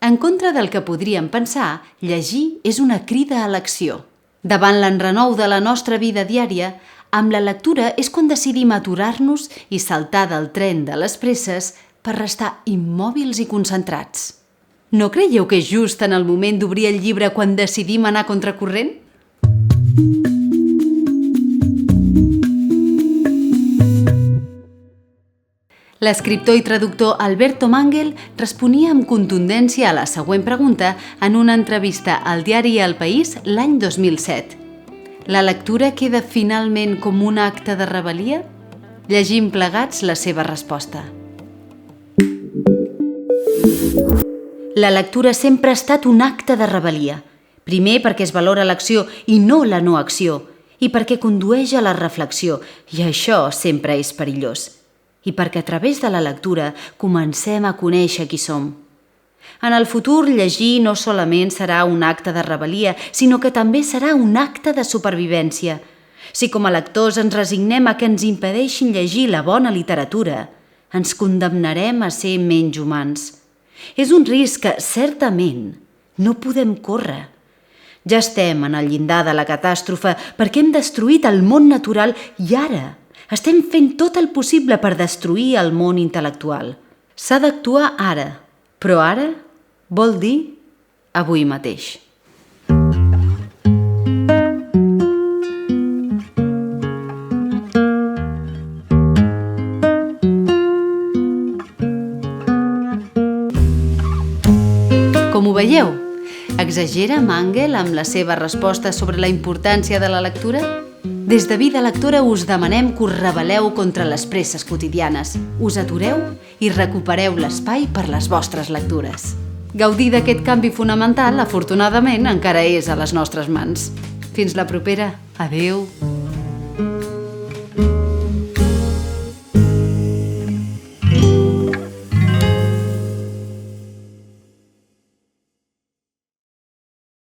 En contra del que podríem pensar, llegir és una crida a l'acció. Davant l'enrenou de la nostra vida diària, amb la lectura és quan decidim aturar-nos i saltar del tren de les presses per restar immòbils i concentrats. No creieu que és just en el moment d'obrir el llibre quan decidim anar contracorrent? L'escriptor i traductor Alberto Mangel responia amb contundència a la següent pregunta en una entrevista al diari El País l'any 2007. La lectura queda finalment com un acte de rebel·lia? Llegim plegats la seva resposta. La lectura sempre ha estat un acte de rebel·lia. Primer perquè es valora l'acció i no la no acció, i perquè condueix a la reflexió, i això sempre és perillós. I perquè a través de la lectura comencem a conèixer qui som. En el futur, llegir no solament serà un acte de rebel·lia, sinó que també serà un acte de supervivència. Si com a lectors ens resignem a que ens impedeixin llegir la bona literatura, ens condemnarem a ser menys humans. És un risc que, certament, no podem córrer. Ja estem en el llindar de la catàstrofe perquè hem destruït el món natural i ara estem fent tot el possible per destruir el món intel·lectual. S'ha d'actuar ara, però ara vol dir avui mateix. Com ho veieu? Exagera Mangel amb la seva resposta sobre la importància de la lectura? Des de Vida Lectora us demanem que us rebel·leu contra les presses quotidianes, us atureu i recupereu l'espai per les vostres lectures. Gaudir d'aquest canvi fonamental, afortunadament, encara és a les nostres mans. Fins la propera. Adéu.